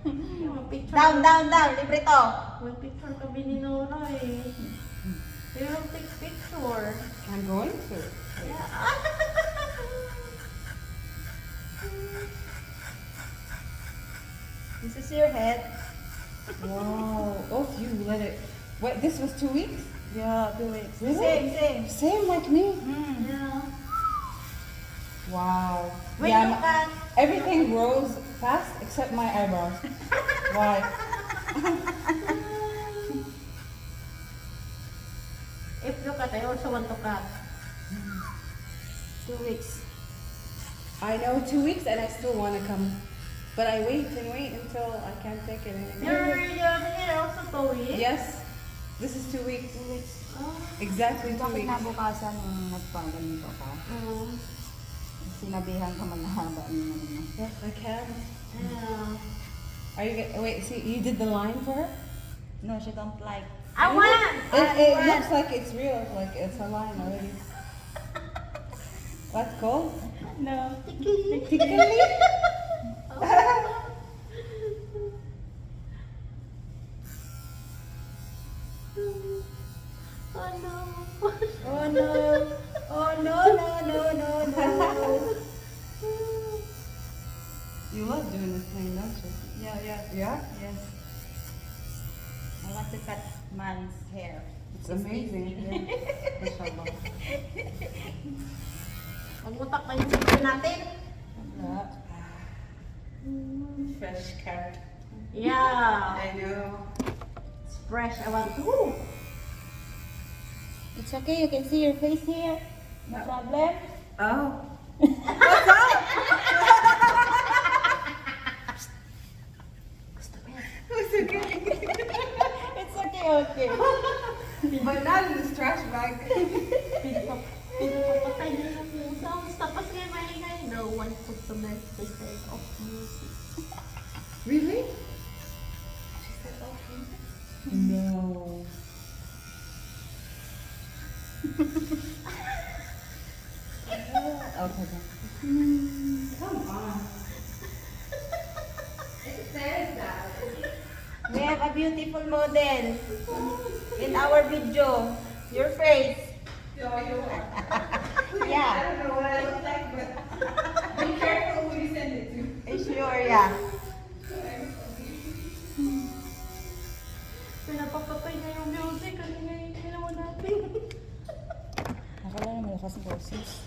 Down, libre to. May picture kami ni Nora eh. You don't take picture. I'm going to. Yeah. This is your head. Wow. Oh, you let it. Wait, this was 2 weeks? Yeah, 2 weeks. Really? Same. Same like me? Yeah. Wow. When yeah, you can. everything grows fast except my eyebrows. Why? If you cut, I also want to cut. 2 weeks. I know 2 weeks and I still want to come. But I wait until I can't take it anymore. Your hair also 2 weeks? Yes. This is 2 weeks. 2 weeks. Oh. Exactly 2 Bakit weeks. nabukasan nung nagpaganito ka? Sinabihan ka manahaba niyo na. Yes, I can. Yeah. Are you wait, see, you did the line for her? No, she don't like. I want! It looks like it's real, like it's a line already. What's called? No. Tickly? Oh no. Oh no. Oh no. You love doing this thing, don't you? Yeah. Yeah? Yes. I want to cut man's hair. It's amazing. Mashallah. Magmutak pa yung video natin. Wala. Fresh cut. Yeah. I know. It's fresh. I want to. It's okay, you can see your face here. No problem. Oh. What's up? It's okay. It's okay. But not in this trash bag. Pinapapatay na yung sounds. Tapos ngayon maingay. No one put the message of music. Really? She said, okay. No. Okay then. Come on. It says that. We have a beautiful model in our video. Your face. No, you Yeah. I don't know what I look like, but be careful who you send it to. Sure, yeah. Pinapapatay na yung music. Ano nga yung ginawa natin? Akala na malakas ang boses.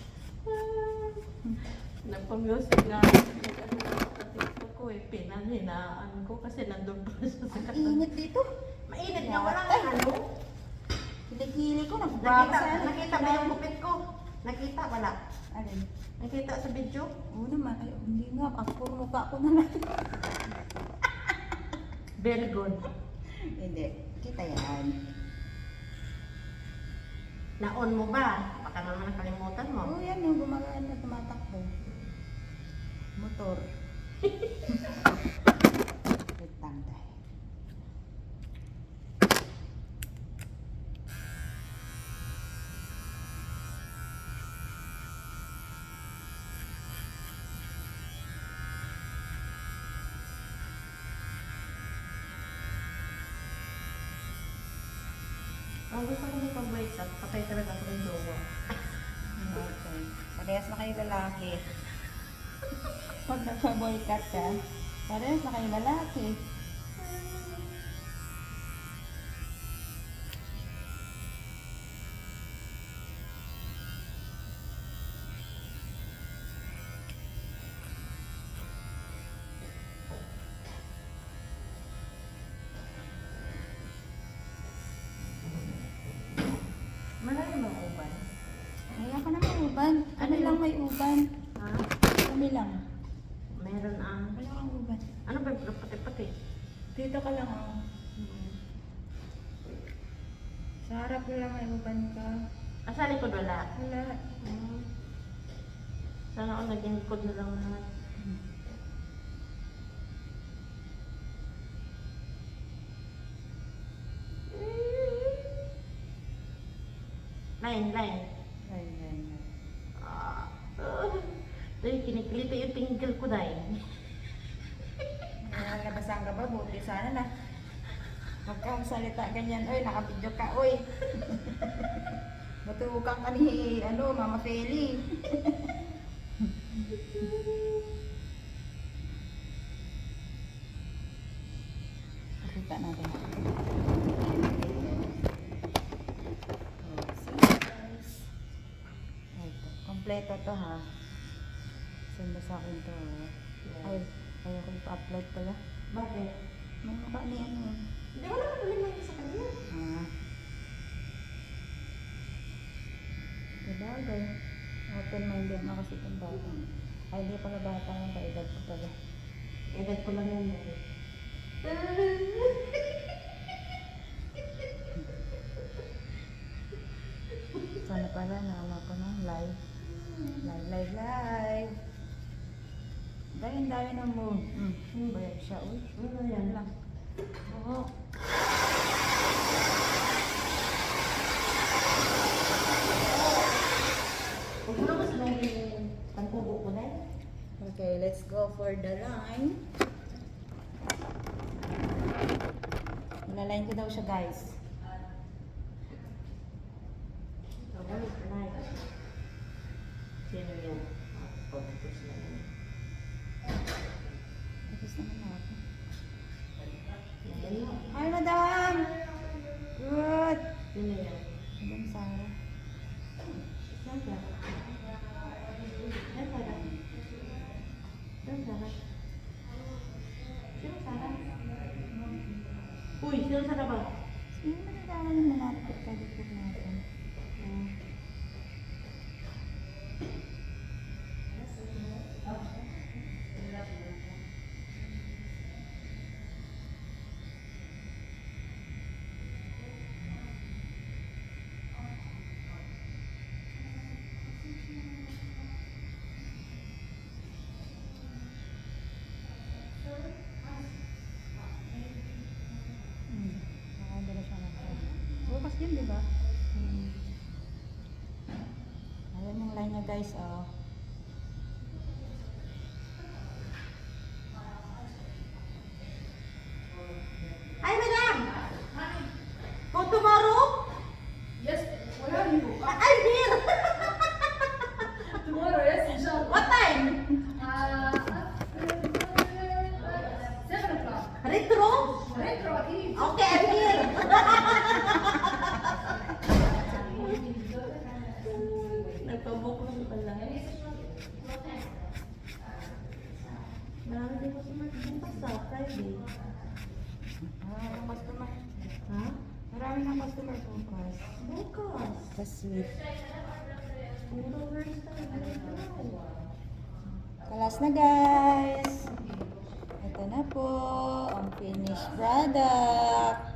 Nagpa-music nga. Nag-TikTok ko eh. Pinanhinaan ko kasi nandun pa siya sa kata. Init dito. Mainit nga. Walang ano. Hili ko, nagbaba Nakita ba yung bukit ko? Nakita? Wala. Alin? Nakita sa video? Oo naman. Ay, hindi nga. Ang puro mukha ko na lang. Very good. Hindi. Kita yan. Na-on mo ba? Baka naman nakalimutan mo. Oo, yan yung gumagaan na tumatakbo. Motor. Wait lang tayo. Ang gusto ko mag-break up, patay talaga ako ng jowa. Okay. Parehas na kayo lalaki. Pag nagpa-boycott ka, parehas na kayo lalaki. Malalim ang uban. Kaya ka naman uban. Kami lang may uban. Ha? Kami lang. Meron ang... Wala kang uban. Ano ba yung pati-pati? Dito ka lang oh. Sa harap lang may uban ka. Sa likod wala. Wala. Sana ako naging likod na lang lahat. Line. Ay. Dahil kinikiliti yung tinggil ko dahil. Nalabas nagtutukan ka ba? Buti sana na. Huwag kang salita ganyan. Oy, nakabidyo ka, oy. Matukan ka ni, Mama Feli. Pakita natin. Scissors. Ito. Kompleto to ha. Send mo sa akin to. Ay, ayoko ipa-upload pala. Bakit? May mukha ni Hindi ko naman ulit lang sa kanya. Sabagay. Open-minded na kasi itong bata. Ay, hindi pala bata yung kaedad ko pala. Edad ko lang yan. Sana pala, naala ko na. Live. Live. Dahil ng moon. Bayag siya, uy. Yan lang. Oo. Huwag mo na gusto na yung pangkubo ko na. Okay, let's go for the line. Ilaline ko daw siya, guys. Sino yan? Pagkakos na yan. Tapos naman na ako. Yan lang. Hi, madam! Good! Sino yan? Madam Sarah. Saan ka? Saan ka? Saan ka? Sino Sarah? Uy, sino Sarah ba? Sino madadama yung manapit ka dito natin? Nakagala siya na. Bukas yun, di ba? Ayan yung line niya, guys. Hi, madam! For tomorrow? Yes, where are you? I'm here! Tomorrow, yes, inshallah. What time? 7 o'clock. Retro? Retro, Eve. Okay, I'm here! Nagpabok lang pala. Marami din ko sumasunod sa Friday. Maraming customer. Ha? Marami ng customer bukas. Bukas. That's sweet. Puro hairstyle. Kalas na, guys. Ito na po ang finished product.